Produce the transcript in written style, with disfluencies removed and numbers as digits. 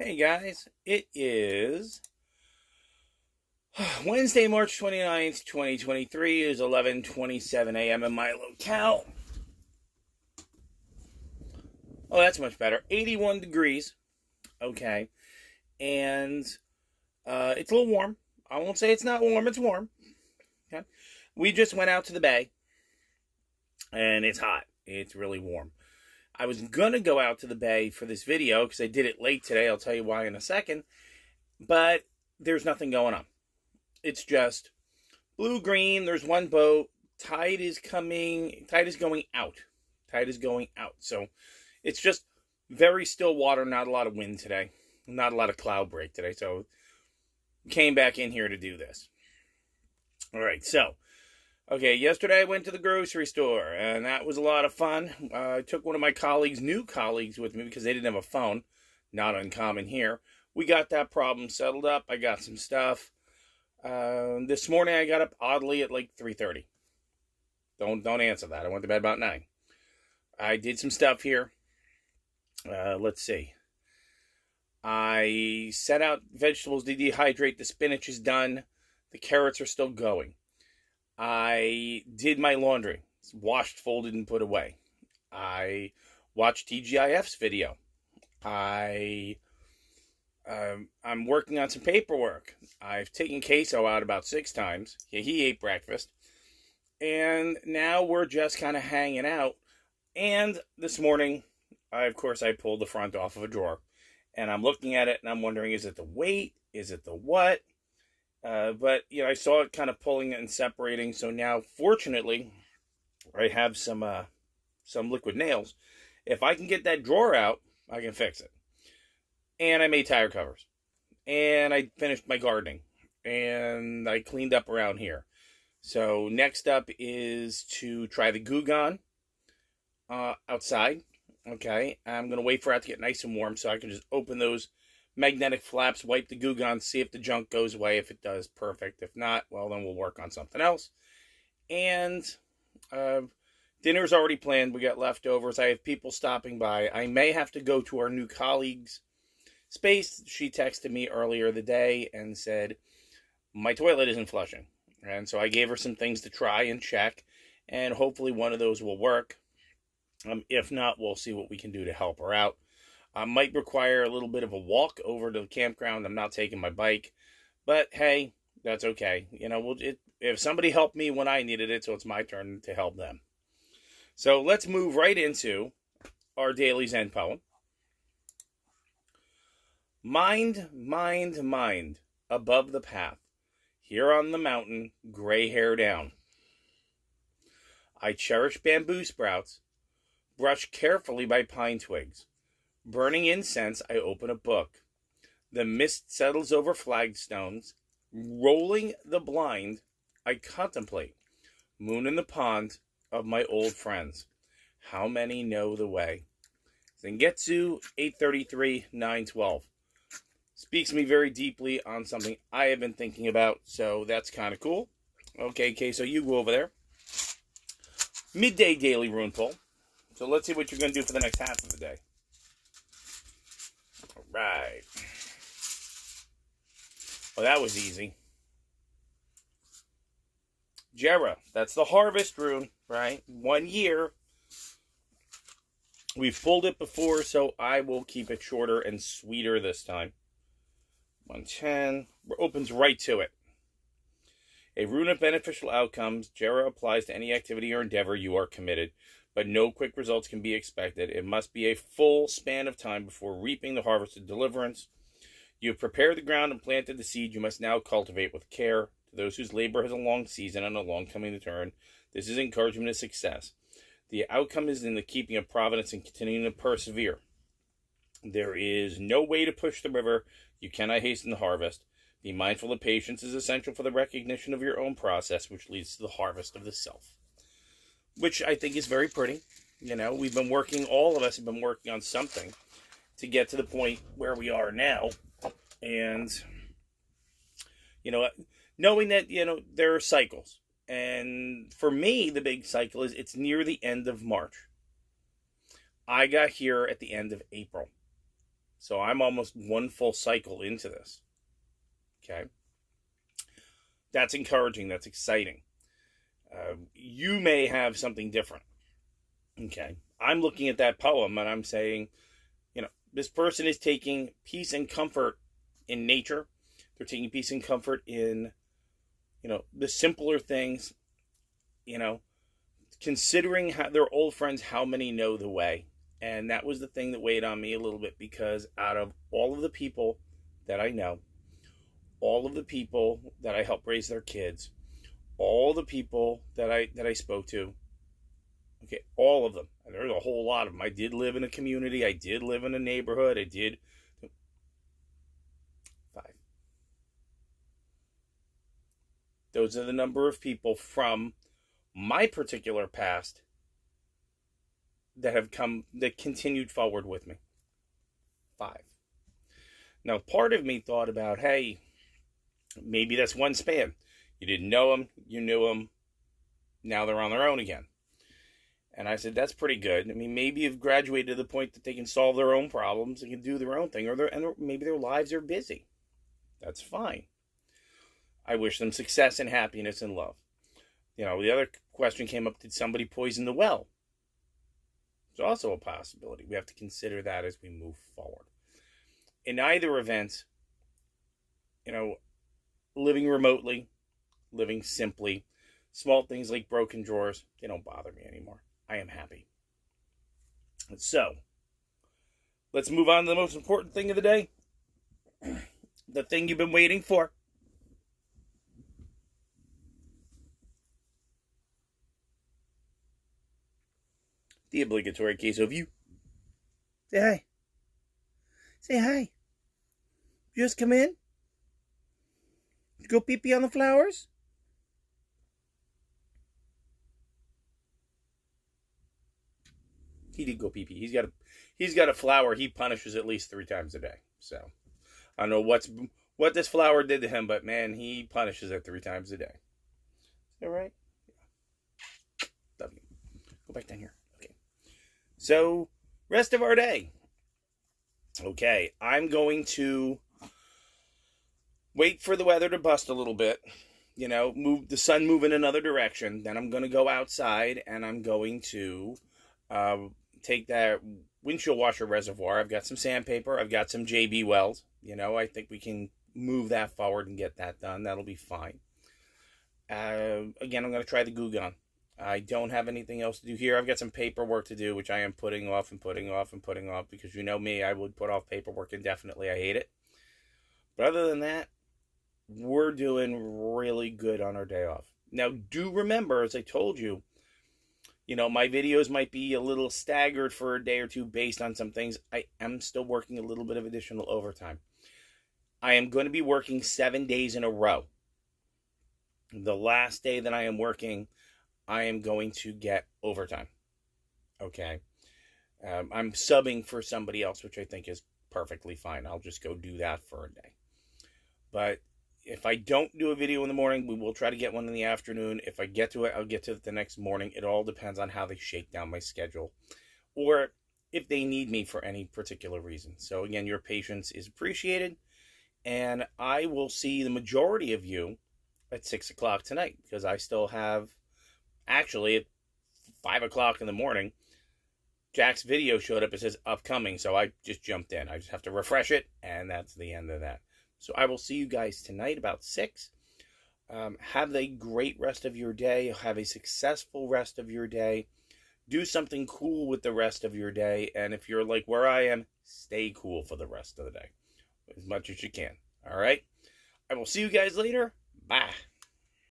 Hey guys, it is Wednesday, March 29th, 2023. It is 11:27 a.m. in my locale. Oh, that's much better. 81 degrees. Okay. And it's a little warm. I won't say it's not warm, it's warm. Okay. We just went out to the bay and it's hot. It's really warm. I was going to go out to the bay for this video because I did it late today. I'll tell you why in a second. But there's nothing going on. It's just blue-green. There's one boat. Tide is coming. Tide is going out. Tide is going out. So it's just very still water. Not a lot of wind today. Not a lot of cloud break today. So came back in here to do this. All right. So, okay. Yesterday I went to the grocery store and that was a lot of fun. I took one of my new colleagues with me because they didn't have a phone. Not uncommon here. We got that problem settled up. I got some stuff. This morning I got up oddly at like 3:30. Don't answer that. I went to bed about 9. I did some stuff here. Let's see. I set out vegetables to dehydrate. The spinach is done. The carrots are still going. I did my laundry. It's washed, folded, and put away. I watched TGIF's video. I'm working on some paperwork. I've taken Queso out about 6 times. He ate breakfast. And now we're just kind of hanging out. And this morning, I pulled the front off of a drawer. And I'm looking at it and I'm wondering, is it the weight? Is it the what? But, I saw it kind of pulling and separating. So now, fortunately, I have some liquid nails. If I can get that drawer out, I can fix it. And I made tire covers. And I finished my gardening. And I cleaned up around here. So next up is to try the Goo Gone outside. Okay. I'm going to wait for it to get nice and warm so I can just open those magnetic flaps, wipe the Goo Gone, see if the junk goes away. If it does, perfect. If not, well, then we'll work on something else. And dinner's already planned. We got leftovers. I have people stopping by. I may have to go to our new colleague's space. She texted me earlier the day and said, my toilet isn't flushing. And so I gave her some things to try and check. And hopefully one of those will work. If not, we'll see what we can do to help her out. I might require a little bit of a walk over to the campground. I'm not taking my bike. But hey, that's okay. If somebody helped me when I needed it, so it's my turn to help them. So let's move right into our daily Zen poem. Mind, mind, mind, above the path, here on the mountain, gray hair down. I cherish bamboo sprouts, brushed carefully by pine twigs. Burning incense, I open a book. The mist settles over flagstones. Rolling the blind, I contemplate. Moon in the pond of my old friends. How many know the way? Zengetsu 833-912. Speaks to me very deeply on something I have been thinking about, so that's kind of cool. Okay, so you go over there. Midday daily rune pull. So let's see what you're going to do for the next half of the day. All right. Well, that was easy. Jera, that's the harvest rune, right? 1 year. We've pulled it before, so I will keep it shorter and sweeter this time. 110, opens right to it. A rune of beneficial outcomes, Jera applies to any activity or endeavor you are committed, but no quick results can be expected. It must be a full span of time before reaping the harvest of deliverance. You have prepared the ground and planted the seed you must now cultivate with care. To those whose labor has a long season and a long coming return, this is encouragement and success. The outcome is in the keeping of providence and continuing to persevere. There is no way to push the river. You cannot hasten the harvest. Be mindful that patience is essential for the recognition of your own process, which leads to the harvest of the self. Which I think is very pretty. All of us have been working on something to get to the point where we are now. And, knowing that, there are cycles. And for me, the big cycle is it's near the end of March. I got here at the end of April. So I'm almost one full cycle into this. Okay. That's encouraging. That's exciting. You may have something different. Okay. I'm looking at that poem and I'm saying, this person is taking peace and comfort in nature. They're taking peace and comfort in, the simpler things, considering how their old friends, how many know the way. And that was the thing that weighed on me a little bit, because out of all of the people that I know, all of the people that I helped raise their kids, all the people that I spoke to, okay, all of them, and there's a whole lot of them. I did live in a community. I did live in a neighborhood. I did 5. Those are the number of people from my particular past that continued forward with me. 5. Now, part of me thought about, hey, maybe that's one span. You didn't know them, you knew them, now they're on their own again. And I said, that's pretty good. I mean, maybe you've graduated to the point that they can solve their own problems and can do their own thing, or maybe their lives are busy. That's fine. I wish them success and happiness and love. The other question came up, did somebody poison the well? It's also a possibility. We have to consider that as we move forward. In either event, living remotely, living simply, small things like broken drawers, they don't bother me anymore. I am happy. So, let's move on to the most important thing of the day. The thing you've been waiting for. The obligatory case of you. Say hi. Say hi. Just come in. Go pee-pee on the flowers. He did go pee-pee. He's got a flower he punishes at least 3 times a day. So I don't know what this flower did to him, but man, he punishes it 3 times a day. Is that right? Yeah. Love you. Go back down here. Okay. So, rest of our day. Okay, I'm going to wait for the weather to bust a little bit. Move the sun move in another direction. Then I'm going to go outside and I'm going to take that windshield washer reservoir. I've got some sandpaper. I've got some JB Wells. I think we can move that forward and get that done. That'll be fine. Again, I'm going to try the Goo Gun. I don't have anything else to do here. I've got some paperwork to do, which I am putting off and putting off and putting off, because you know me, I would put off paperwork indefinitely. I hate it. But other than that, we're doing really good on our day off. Now, do remember, as I told you, my videos might be a little staggered for a day or two based on some things. I am still working a little bit of additional overtime. I am going to be working 7 days in a row. The last day that I am working, I am going to get overtime. Okay. I'm subbing for somebody else, which I think is perfectly fine. I'll just go do that for a day. But if I don't do a video in the morning, we will try to get one in the afternoon. If I get to it, I'll get to it the next morning. It all depends on how they shake down my schedule, or if they need me for any particular reason. So again, your patience is appreciated, and I will see the majority of you at 6 o'clock tonight, because I still have, actually at 5 o'clock in the morning, Jack's video showed up. It says upcoming, so I just jumped in. I just have to refresh it, and that's the end of that. So I will see you guys tonight about 6. Have a great rest of your day. Have a successful rest of your day. Do something cool with the rest of your day. And if you're like where I am, stay cool for the rest of the day as much as you can. All right? I will see you guys later. Bye.